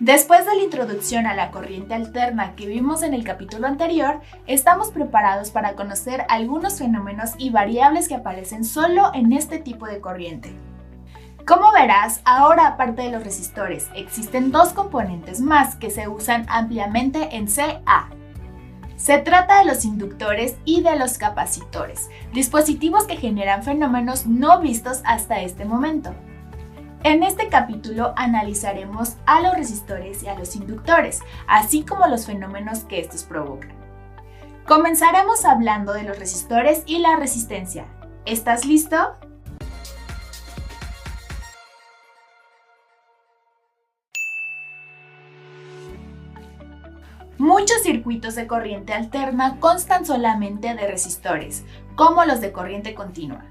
Después de la introducción a la corriente alterna que vimos en el capítulo anterior, estamos preparados para conocer algunos fenómenos y variables que aparecen solo en este tipo de corriente. Como verás, ahora aparte de los resistores, existen dos componentes más que se usan ampliamente en CA. Se trata de los inductores y de los capacitores, dispositivos que generan fenómenos no vistos hasta este momento. En este capítulo analizaremos a los resistores y a los inductores, así como los fenómenos que estos provocan. Comenzaremos hablando de los resistores y la resistencia. ¿Estás listo? Muchos circuitos de corriente alterna constan solamente de resistores, como los de corriente continua.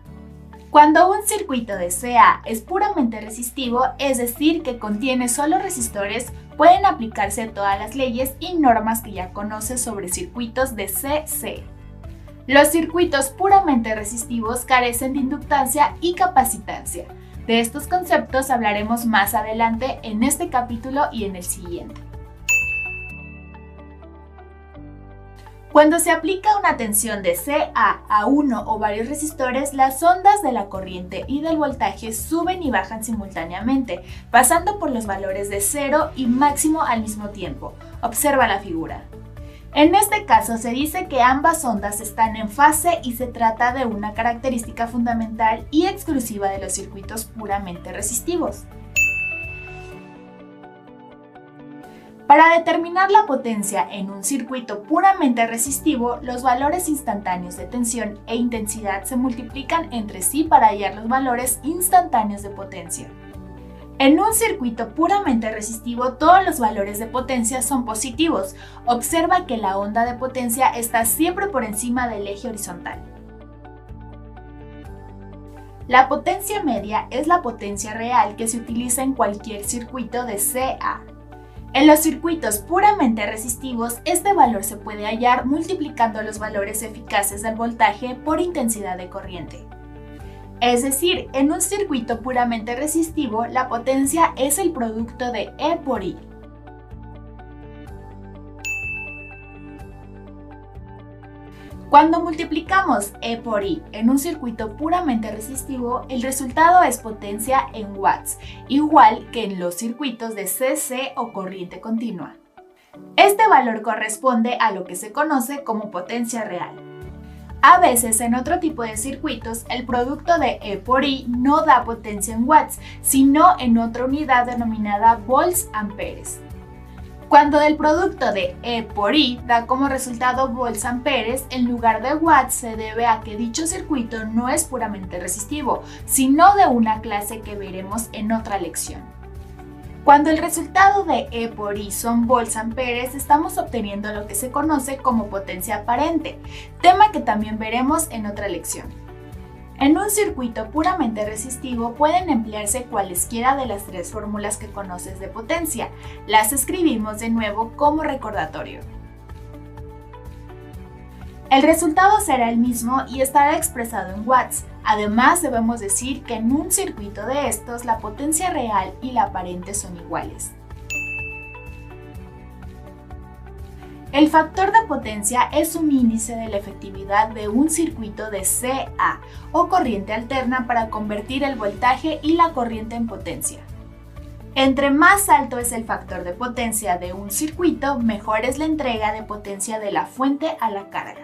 Cuando un circuito de CA es puramente resistivo, es decir, que contiene solo resistores, pueden aplicarse todas las leyes y normas que ya conoces sobre circuitos de CC. Los circuitos puramente resistivos carecen de inductancia y capacitancia. De estos conceptos hablaremos más adelante en este capítulo y en el siguiente. Cuando se aplica una tensión de CA a uno o varios resistores, las ondas de la corriente y del voltaje suben y bajan simultáneamente, pasando por los valores de 0 y máximo al mismo tiempo. Observa la figura. En este caso se dice que ambas ondas están en fase y se trata de una característica fundamental y exclusiva de los circuitos puramente resistivos. Para determinar la potencia en un circuito puramente resistivo, los valores instantáneos de tensión e intensidad se multiplican entre sí para hallar los valores instantáneos de potencia. En un circuito puramente resistivo, todos los valores de potencia son positivos. Observa que la onda de potencia está siempre por encima del eje horizontal. La potencia media es la potencia real que se utiliza en cualquier circuito de CA. En los circuitos puramente resistivos, este valor se puede hallar multiplicando los valores eficaces del voltaje por intensidad de corriente. Es decir, en un circuito puramente resistivo, la potencia es el producto de E por I. Cuando multiplicamos E por I en un circuito puramente resistivo, el resultado es potencia en watts, igual que en los circuitos de CC o corriente continua. Este valor corresponde a lo que se conoce como potencia real. A veces en otro tipo de circuitos, el producto de E por I no da potencia en watts, sino en otra unidad denominada volts-amperes. Cuando del producto de E por I da como resultado volts-amperes, en lugar de watts se debe a que dicho circuito no es puramente resistivo, sino de una clase que veremos en otra lección. Cuando el resultado de E por I son volts-amperes, estamos obteniendo lo que se conoce como potencia aparente, tema que también veremos en otra lección. En un circuito puramente resistivo pueden emplearse cualesquiera de las tres fórmulas que conoces de potencia. Las escribimos de nuevo como recordatorio. El resultado será el mismo y estará expresado en watts. Además, debemos decir que en un circuito de estos la potencia real y la aparente son iguales. El factor de potencia es un índice de la efectividad de un circuito de CA o corriente alterna para convertir el voltaje y la corriente en potencia. Entre más alto es el factor de potencia de un circuito, mejor es la entrega de potencia de la fuente a la carga.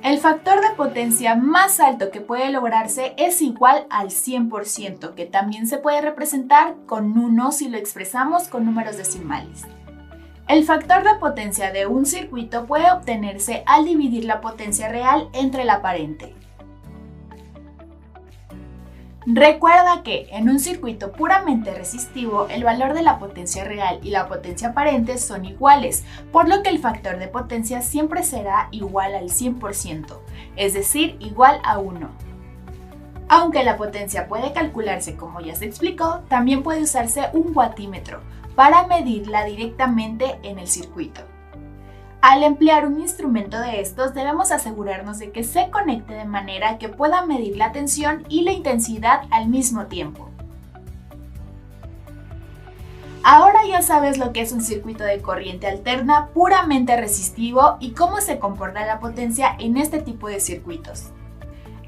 El factor de potencia más alto que puede lograrse es igual al 100%, que también se puede representar con 1 si lo expresamos con números decimales. El factor de potencia de un circuito puede obtenerse al dividir la potencia real entre la aparente. Recuerda que en un circuito puramente resistivo, el valor de la potencia real y la potencia aparente son iguales, por lo que el factor de potencia siempre será igual al 100%, es decir, igual a 1. Aunque la potencia puede calcularse como ya se explicó, también puede usarse un wattímetro para medirla directamente en el circuito. Al emplear un instrumento de estos, debemos asegurarnos de que se conecte de manera que pueda medir la tensión y la intensidad al mismo tiempo. Ahora ya sabes lo que es un circuito de corriente alterna puramente resistivo y cómo se comporta la potencia en este tipo de circuitos.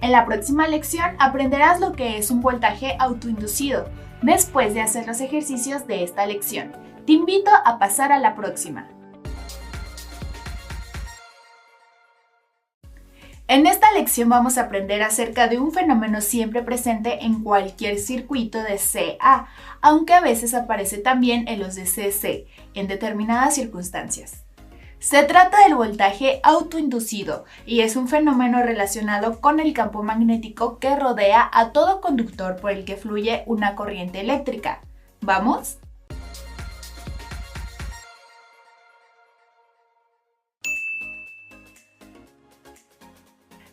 En la próxima lección aprenderás lo que es un voltaje autoinducido, después de hacer los ejercicios de esta lección. Te invito a pasar a la próxima. En esta lección vamos a aprender acerca de un fenómeno siempre presente en cualquier circuito de CA, aunque a veces aparece también en los de CC, en determinadas circunstancias. Se trata del voltaje autoinducido y es un fenómeno relacionado con el campo magnético que rodea a todo conductor por el que fluye una corriente eléctrica. ¿Vamos?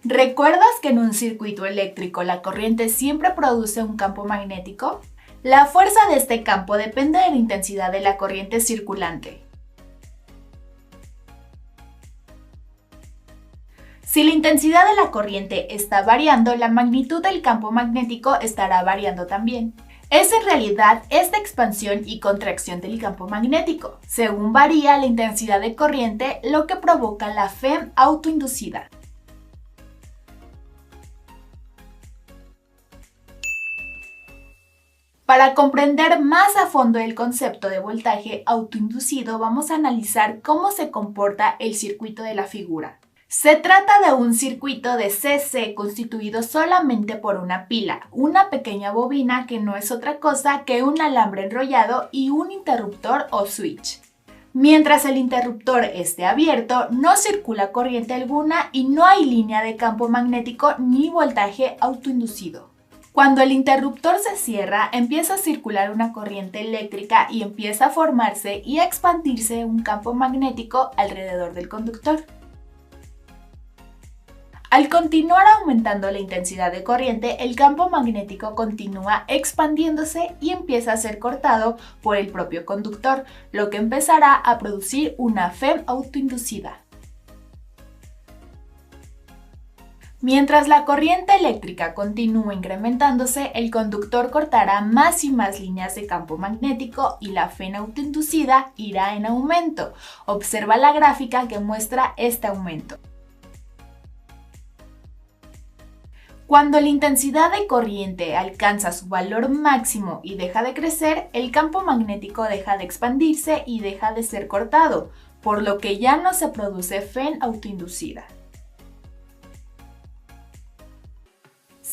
¿Recuerdas que en un circuito eléctrico la corriente siempre produce un campo magnético? La fuerza de este campo depende de la intensidad de la corriente circulante. Si la intensidad de la corriente está variando, la magnitud del campo magnético estará variando también. Es en realidad esta expansión y contracción del campo magnético, según varía la intensidad de corriente, lo que provoca la FEM autoinducida. Para comprender más a fondo el concepto de voltaje autoinducido, vamos a analizar cómo se comporta el circuito de la figura. Se trata de un circuito de CC constituido solamente por una pila, una pequeña bobina que no es otra cosa que un alambre enrollado y un interruptor o switch. Mientras el interruptor esté abierto, no circula corriente alguna y no hay línea de campo magnético ni voltaje autoinducido. Cuando el interruptor se cierra, empieza a circular una corriente eléctrica y empieza a formarse y a expandirse un campo magnético alrededor del conductor. Al continuar aumentando la intensidad de corriente, el campo magnético continúa expandiéndose y empieza a ser cortado por el propio conductor, lo que empezará a producir una FEM autoinducida. Mientras la corriente eléctrica continúa incrementándose, el conductor cortará más y más líneas de campo magnético y la FEM autoinducida irá en aumento. Observa la gráfica que muestra este aumento. Cuando la intensidad de corriente alcanza su valor máximo y deja de crecer, el campo magnético deja de expandirse y deja de ser cortado, por lo que ya no se produce FEM autoinducida.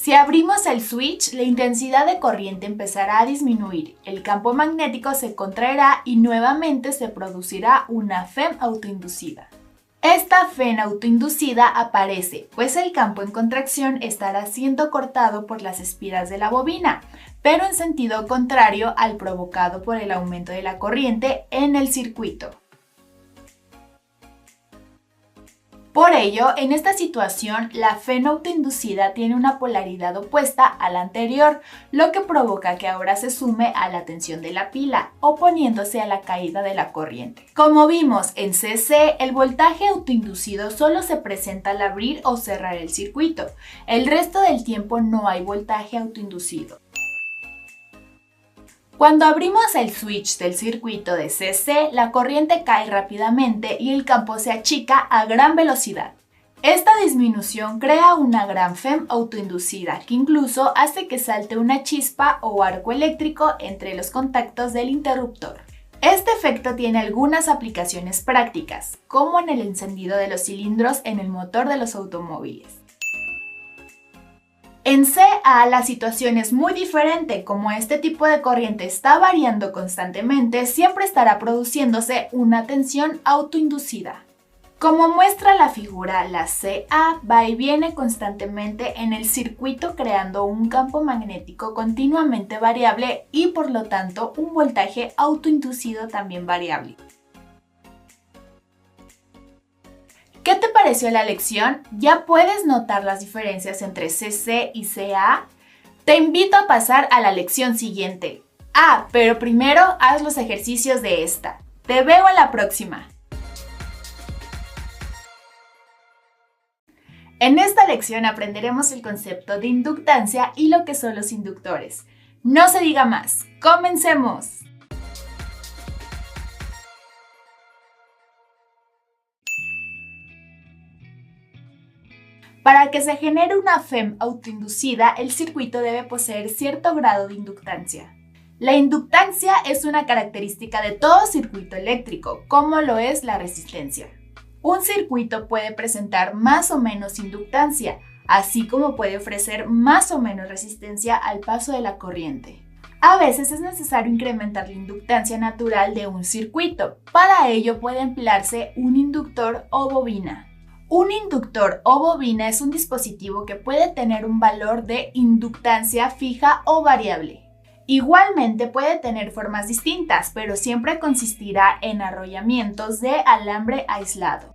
Si abrimos el switch, la intensidad de corriente empezará a disminuir, el campo magnético se contraerá y nuevamente se producirá una FEM autoinducida. Esta FEM autoinducida aparece, pues el campo en contracción estará siendo cortado por las espiras de la bobina, pero en sentido contrario al provocado por el aumento de la corriente en el circuito. Por ello, en esta situación, la FEM autoinducida tiene una polaridad opuesta a la anterior, lo que provoca que ahora se sume a la tensión de la pila, oponiéndose a la caída de la corriente. Como vimos en CC, el voltaje autoinducido solo se presenta al abrir o cerrar el circuito. El resto del tiempo no hay voltaje autoinducido. Cuando abrimos el switch del circuito de CC, la corriente cae rápidamente y el campo se achica a gran velocidad. Esta disminución crea una gran FEM autoinducida que incluso hace que salte una chispa o arco eléctrico entre los contactos del interruptor. Este efecto tiene algunas aplicaciones prácticas, como en el encendido de los cilindros en el motor de los automóviles. En CA la situación es muy diferente, como este tipo de corriente está variando constantemente, siempre estará produciéndose una tensión autoinducida. Como muestra la figura, la CA va y viene constantemente en el circuito creando un campo magnético continuamente variable y por lo tanto un voltaje autoinducido también variable. ¿Qué te pareció la lección? ¿Ya puedes notar las diferencias entre CC y CA? Te invito a pasar a la lección siguiente. Pero primero haz los ejercicios de esta. Te veo en la próxima. En esta lección aprenderemos el concepto de inductancia y lo que son los inductores. No se diga más, ¡comencemos! Para que se genere una FEM autoinducida, el circuito debe poseer cierto grado de inductancia. La inductancia es una característica de todo circuito eléctrico, como lo es la resistencia. Un circuito puede presentar más o menos inductancia, así como puede ofrecer más o menos resistencia al paso de la corriente. A veces es necesario incrementar la inductancia natural de un circuito. Para ello puede emplearse un inductor o bobina. Un inductor o bobina es un dispositivo que puede tener un valor de inductancia fija o variable. Igualmente puede tener formas distintas, pero siempre consistirá en arrollamientos de alambre aislado.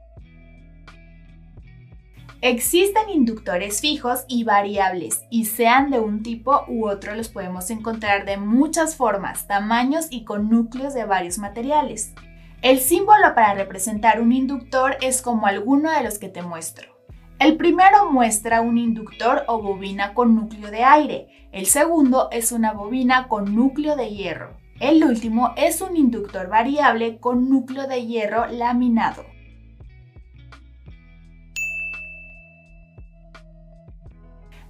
Existen inductores fijos y variables, y sean de un tipo u otro los podemos encontrar de muchas formas, tamaños y con núcleos de varios materiales. El símbolo para representar un inductor es como alguno de los que te muestro. El primero muestra un inductor o bobina con núcleo de aire, el segundo es una bobina con núcleo de hierro, el último es un inductor variable con núcleo de hierro laminado.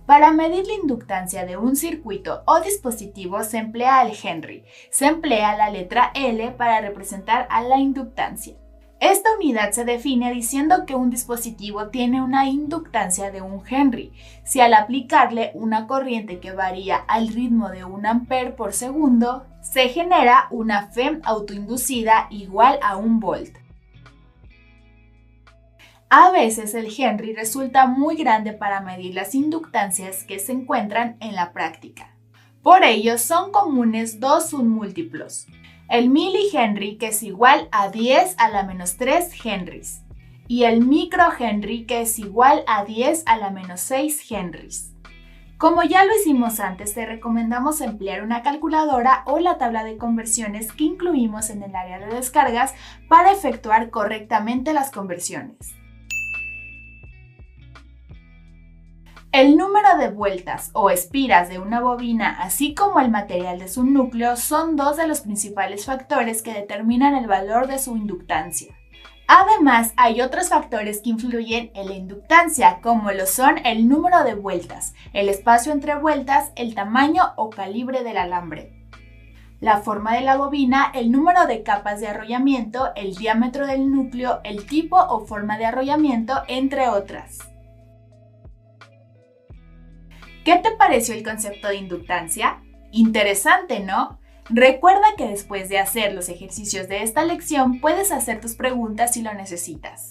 Para medir la inductancia de un circuito o dispositivo se emplea el Henry. Se emplea la letra L para representar a la inductancia. Esta unidad se define diciendo que un dispositivo tiene una inductancia de 1 Henry, si al aplicarle una corriente que varía al ritmo de 1 ampere por segundo, se genera una FEM autoinducida igual a 1 volt. A veces el Henry resulta muy grande para medir las inductancias que se encuentran en la práctica. Por ello son comunes dos submúltiplos, el milihenry que es igual a 10 a la menos 3 henrys y el microhenry que es igual a 10 a la menos 6 henrys. Como ya lo hicimos antes, te recomendamos emplear una calculadora o la tabla de conversiones que incluimos en el área de descargas para efectuar correctamente las conversiones. El número de vueltas o espiras de una bobina, así como el material de su núcleo, son dos de los principales factores que determinan el valor de su inductancia. Además, hay otros factores que influyen en la inductancia, como lo son el número de vueltas, el espacio entre vueltas, el tamaño o calibre del alambre, la forma de la bobina, el número de capas de arrollamiento, el diámetro del núcleo, el tipo o forma de arrollamiento, entre otras. ¿Qué te pareció el concepto de inductancia? Interesante, ¿no? Recuerda que después de hacer los ejercicios de esta lección puedes hacer tus preguntas si lo necesitas.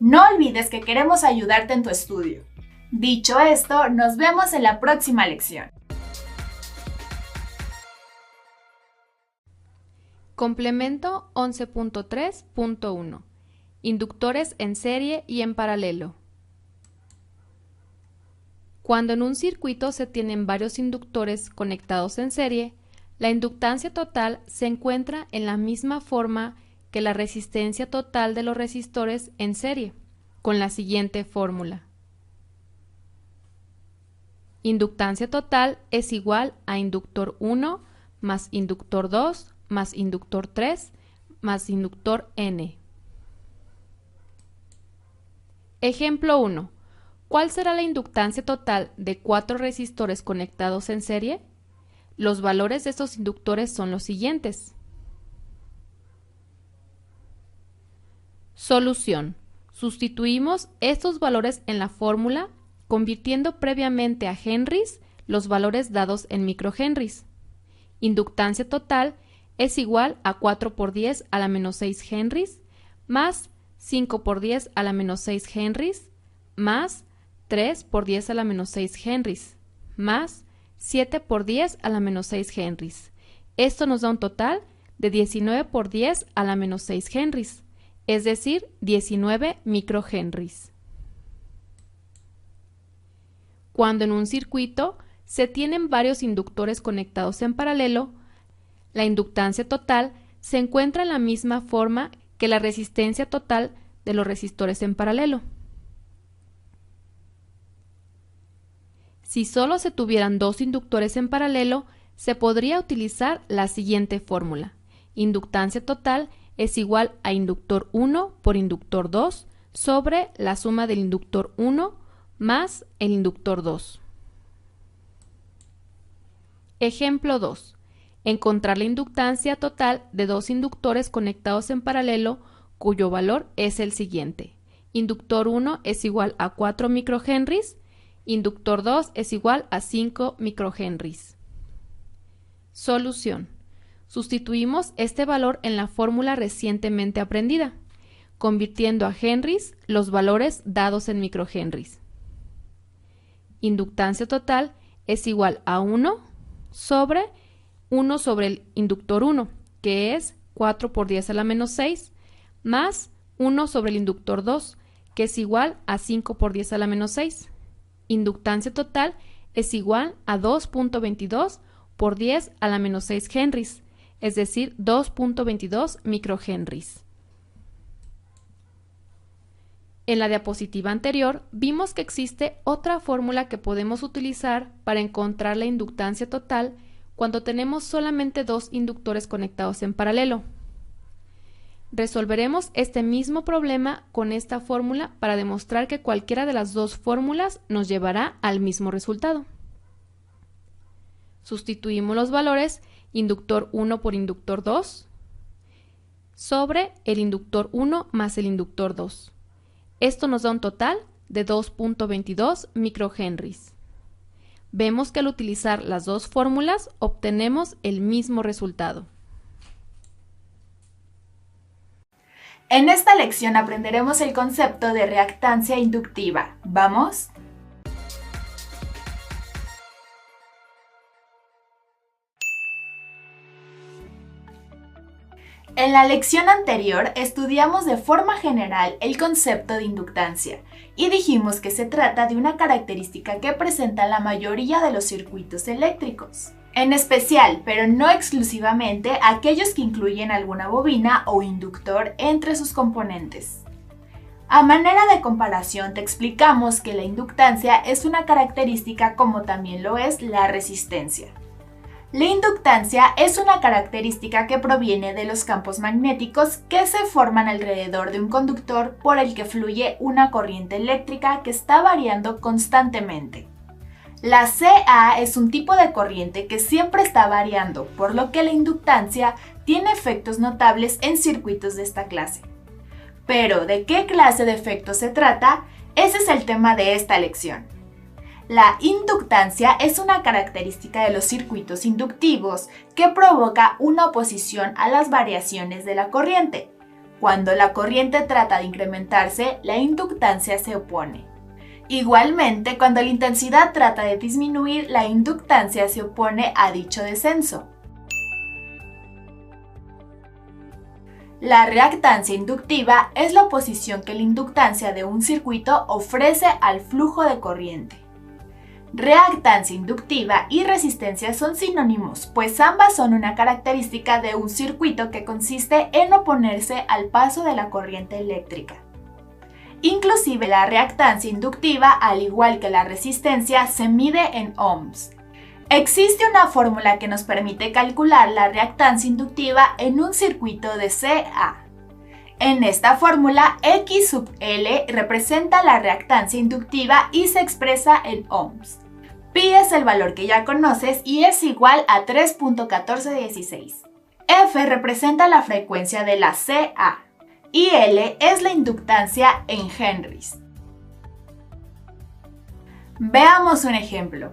No olvides que queremos ayudarte en tu estudio. Dicho esto, nos vemos en la próxima lección. Complemento 11.3.1. Inductores en serie y en paralelo. Cuando en un circuito se tienen varios inductores conectados en serie, la inductancia total se encuentra en la misma forma que la resistencia total de los resistores en serie, con la siguiente fórmula. Inductancia total es igual a inductor 1 más inductor 2 más inductor 3 más inductor N. Ejemplo 1. ¿Cuál será la inductancia total de 4 resistores conectados en serie? Los valores de estos inductores son los siguientes. Solución. Sustituimos estos valores en la fórmula, convirtiendo previamente a henrys los valores dados en microhenrys. Inductancia total es igual a 4 por 10 a la menos 6 henrys, más 5 por 10 a la menos 6 henrys, más 3 por 10 a la menos 6 henrys, más 7 por 10 a la menos 6 henrys. Esto nos da un total de 19 por 10 a la menos 6 henrys, es decir, 19 microhenrys. Cuando en un circuito se tienen varios inductores conectados en paralelo, la inductancia total se encuentra en la misma forma que la resistencia total de los resistores en paralelo. Si solo se tuvieran 2 inductores en paralelo, se podría utilizar la siguiente fórmula. Inductancia total es igual a inductor 1 por inductor 2 sobre la suma del inductor 1 más el inductor 2. Ejemplo 2. Encontrar la inductancia total de dos inductores conectados en paralelo cuyo valor es el siguiente. Inductor 1 es igual a 4 microhenries, inductor 2 es igual a 5 microhenries. Solución. Sustituimos este valor en la fórmula recientemente aprendida, convirtiendo a henries los valores dados en microhenries. Inductancia total es igual a 1 sobre el inductor 1, que es 4 por 10 a la menos 6, más 1 sobre el inductor 2, que es igual a 5 por 10 a la menos 6. Inductancia total es igual a 2.22 por 10 a la menos 6 henries, es decir, 2.22 microhenries. En la diapositiva anterior vimos que existe otra fórmula que podemos utilizar para encontrar la inductancia total cuando tenemos solamente dos inductores conectados en paralelo. Resolveremos este mismo problema con esta fórmula para demostrar que cualquiera de las dos fórmulas nos llevará al mismo resultado. Sustituimos los valores inductor 1 por inductor 2 sobre el inductor 1 más el inductor 2. Esto nos da un total de 2.22 microhenries. Vemos que al utilizar las dos fórmulas obtenemos el mismo resultado. En esta lección aprenderemos el concepto de reactancia inductiva. ¿Vamos? En la lección anterior estudiamos de forma general el concepto de inductancia y dijimos que se trata de una característica que presenta la mayoría de los circuitos eléctricos. En especial, pero no exclusivamente, aquellos que incluyen alguna bobina o inductor entre sus componentes. A manera de comparación te explicamos que la inductancia es una característica como también lo es la resistencia. La inductancia es una característica que proviene de los campos magnéticos que se forman alrededor de un conductor por el que fluye una corriente eléctrica que está variando constantemente. La CA es un tipo de corriente que siempre está variando, por lo que la inductancia tiene efectos notables en circuitos de esta clase. Pero, ¿de qué clase de efectos se trata? Ese es el tema de esta lección. La inductancia es una característica de los circuitos inductivos que provoca una oposición a las variaciones de la corriente. Cuando la corriente trata de incrementarse, la inductancia se opone. Igualmente, cuando la intensidad trata de disminuir, la inductancia se opone a dicho descenso. La reactancia inductiva es la oposición que la inductancia de un circuito ofrece al flujo de corriente. Reactancia inductiva y resistencia son sinónimos, pues ambas son una característica de un circuito que consiste en oponerse al paso de la corriente eléctrica. Inclusive la reactancia inductiva, al igual que la resistencia, se mide en ohms. Existe una fórmula que nos permite calcular la reactancia inductiva en un circuito de CA. En esta fórmula, X sub L representa la reactancia inductiva y se expresa en ohms. Pi es el valor que ya conoces y es igual a 3.1416. F representa la frecuencia de la CA y L es la inductancia en henries. Veamos un ejemplo.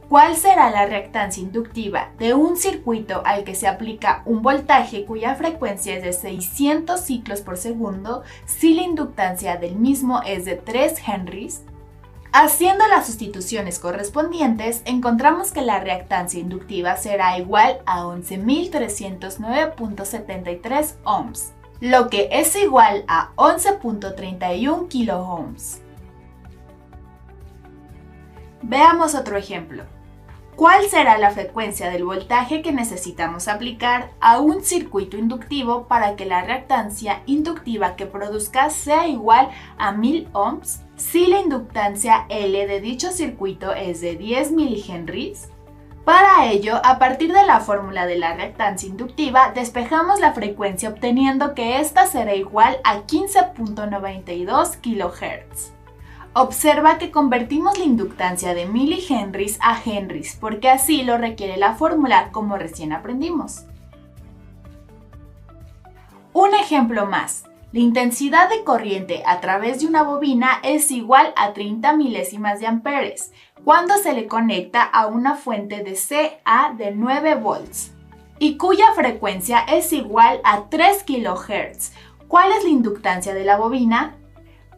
¿Cuál será la reactancia inductiva de un circuito al que se aplica un voltaje cuya frecuencia es de 600 ciclos por segundo si la inductancia del mismo es de 3 henries? Haciendo las sustituciones correspondientes, encontramos que la reactancia inductiva será igual a 11.309.73 ohms, lo que es igual a 11.31 kiloohms. Veamos otro ejemplo. ¿Cuál será la frecuencia del voltaje que necesitamos aplicar a un circuito inductivo para que la reactancia inductiva que produzca sea igual a 1000 ohms si la inductancia L de dicho circuito es de 10 milihenries? Para ello, a partir de la fórmula de la reactancia inductiva, despejamos la frecuencia obteniendo que ésta será igual a 15.92 kHz. Observa que convertimos la inductancia de milihenries a henries, porque así lo requiere la fórmula, como recién aprendimos. Un ejemplo más. La intensidad de corriente a través de una bobina es igual a 30 milésimas de amperes cuando se le conecta a una fuente de CA de 9 volts y cuya frecuencia es igual a 3 kHz. ¿Cuál es la inductancia de la bobina?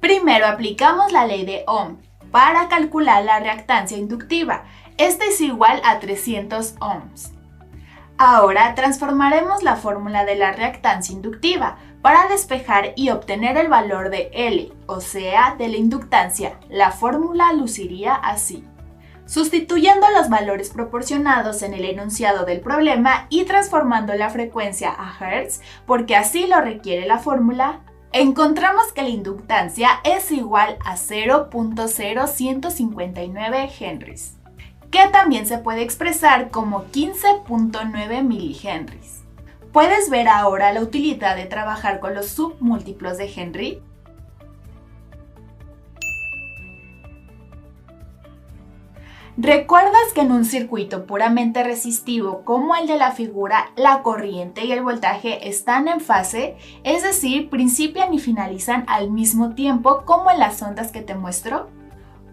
Primero aplicamos la ley de Ohm para calcular la reactancia inductiva. Esta es igual a 300 ohms. Ahora transformaremos la fórmula de la reactancia inductiva para despejar y obtener el valor de L, o sea, de la inductancia. La fórmula luciría así. Sustituyendo los valores proporcionados en el enunciado del problema y transformando la frecuencia a Hz, porque así lo requiere la fórmula, encontramos que la inductancia es igual a 0.0159 henries, que también se puede expresar como 15.9 milihenries. ¿Puedes ver ahora la utilidad de trabajar con los submúltiplos de Henry? ¿Recuerdas que en un circuito puramente resistivo como el de la figura, la corriente y el voltaje están en fase, es decir, principian y finalizan al mismo tiempo como en las ondas que te muestro?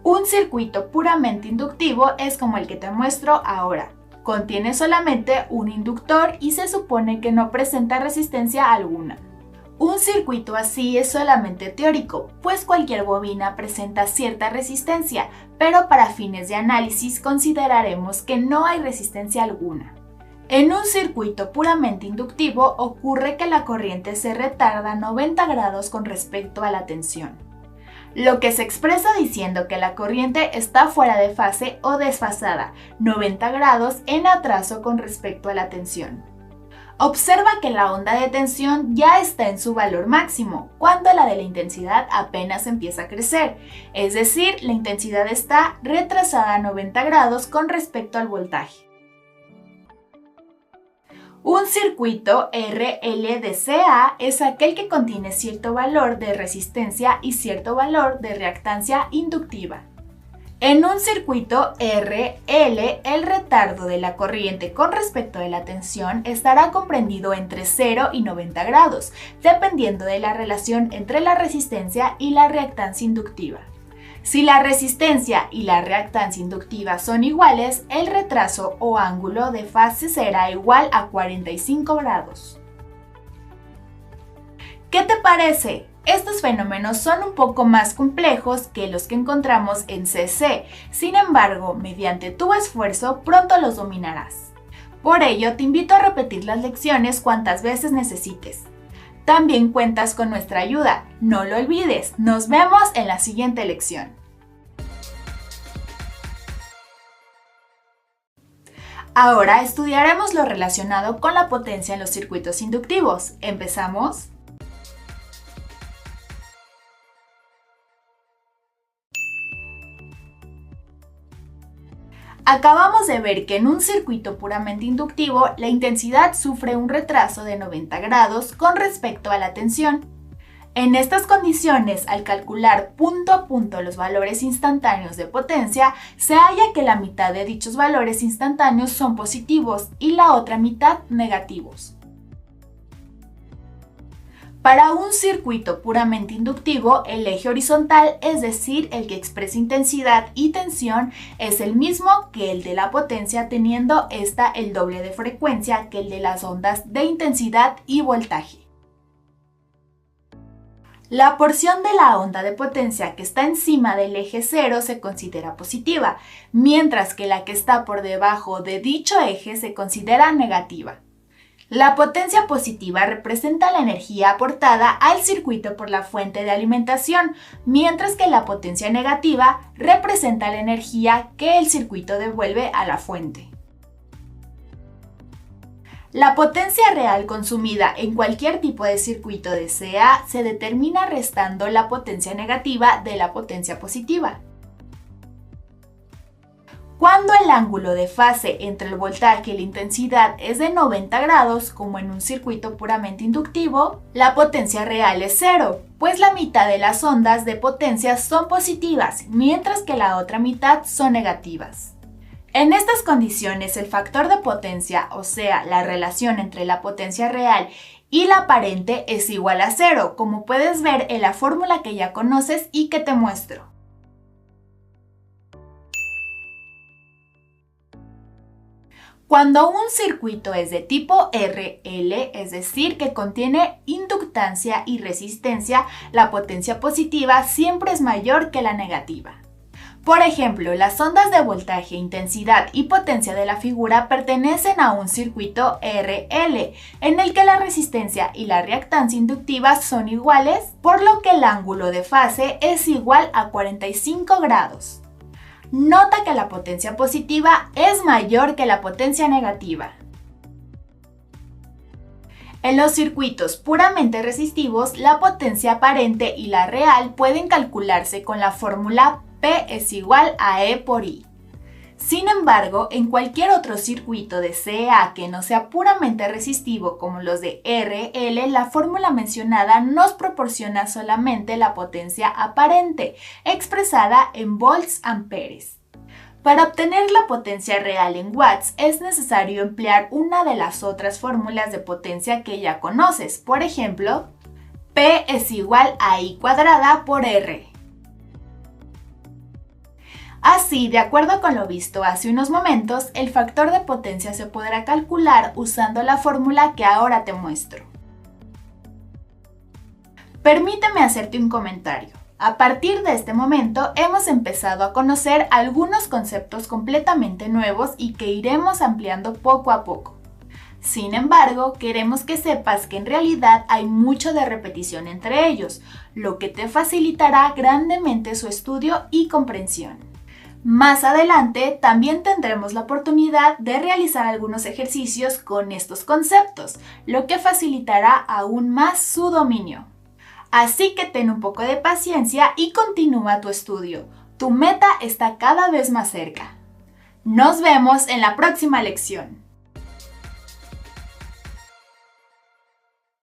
Un circuito puramente inductivo es como el que te muestro ahora. Contiene solamente un inductor y se supone que no presenta resistencia alguna. Un circuito así es solamente teórico, pues cualquier bobina presenta cierta resistencia, pero para fines de análisis consideraremos que no hay resistencia alguna. En un circuito puramente inductivo ocurre que la corriente se retarda 90 grados con respecto a la tensión, lo que se expresa diciendo que la corriente está fuera de fase o desfasada, 90 grados en atraso con respecto a la tensión. Observa que la onda de tensión ya está en su valor máximo, cuando la de la intensidad apenas empieza a crecer, es decir, la intensidad está retrasada a 90 grados con respecto al voltaje. Un circuito RLDCA es aquel que contiene cierto valor de resistencia y cierto valor de reactancia inductiva. En un circuito RL, el retardo de la corriente con respecto de la tensión estará comprendido entre 0 y 90 grados, dependiendo de la relación entre la resistencia y la reactancia inductiva. Si la resistencia y la reactancia inductiva son iguales, el retraso o ángulo de fase será igual a 45 grados. ¿Qué te parece? Estos fenómenos son un poco más complejos que los que encontramos en CC, sin embargo, mediante tu esfuerzo pronto los dominarás. Por ello, te invito a repetir las lecciones cuantas veces necesites. También cuentas con nuestra ayuda, no lo olvides. Nos vemos en la siguiente lección. Ahora estudiaremos lo relacionado con la potencia en los circuitos inductivos. ¿Empezamos? Acabamos de ver que en un circuito puramente inductivo, la intensidad sufre un retraso de 90 grados con respecto a la tensión. En estas condiciones, al calcular punto a punto los valores instantáneos de potencia, se halla que la mitad de dichos valores instantáneos son positivos y la otra mitad negativos. Para un circuito puramente inductivo, el eje horizontal, es decir, el que expresa intensidad y tensión, es el mismo que el de la potencia, teniendo esta el doble de frecuencia que el de las ondas de intensidad y voltaje. La porción de la onda de potencia que está encima del eje 0 se considera positiva, mientras que la que está por debajo de dicho eje se considera negativa. La potencia positiva representa la energía aportada al circuito por la fuente de alimentación, mientras que la potencia negativa representa la energía que el circuito devuelve a la fuente. La potencia real consumida en cualquier tipo de circuito de CA se determina restando la potencia negativa de la potencia positiva. Cuando el ángulo de fase entre el voltaje y la intensidad es de 90 grados, como en un circuito puramente inductivo, la potencia real es cero, pues la mitad de las ondas de potencia son positivas, mientras que la otra mitad son negativas. En estas condiciones, el factor de potencia, o sea, la relación entre la potencia real y la aparente, es igual a cero, como puedes ver en la fórmula que ya conoces y que te muestro. Cuando un circuito es de tipo RL, es decir, que contiene inductancia y resistencia, la potencia positiva siempre es mayor que la negativa. Por ejemplo, las ondas de voltaje, intensidad y potencia de la figura pertenecen a un circuito RL, en el que la resistencia y la reactancia inductiva son iguales, por lo que el ángulo de fase es igual a 45 grados. Nota que la potencia positiva es mayor que la potencia negativa. En los circuitos puramente resistivos, la potencia aparente y la real pueden calcularse con la fórmula P es igual a E por I. Sin embargo, en cualquier otro circuito de CA que no sea puramente resistivo como los de RL, la fórmula mencionada nos proporciona solamente la potencia aparente, expresada en volts-amperes. Para obtener la potencia real en watts es necesario emplear una de las otras fórmulas de potencia que ya conoces, por ejemplo, P es igual a I cuadrada por R. Así, de acuerdo con lo visto hace unos momentos, el factor de potencia se podrá calcular usando la fórmula que ahora te muestro. Permíteme hacerte un comentario. A partir de este momento hemos empezado a conocer algunos conceptos completamente nuevos y que iremos ampliando poco a poco. Sin embargo, queremos que sepas que en realidad hay mucho de repetición entre ellos, lo que te facilitará grandemente su estudio y comprensión. Más adelante también tendremos la oportunidad de realizar algunos ejercicios con estos conceptos, lo que facilitará aún más su dominio. Así que ten un poco de paciencia y continúa tu estudio. Tu meta está cada vez más cerca. Nos vemos en la próxima lección.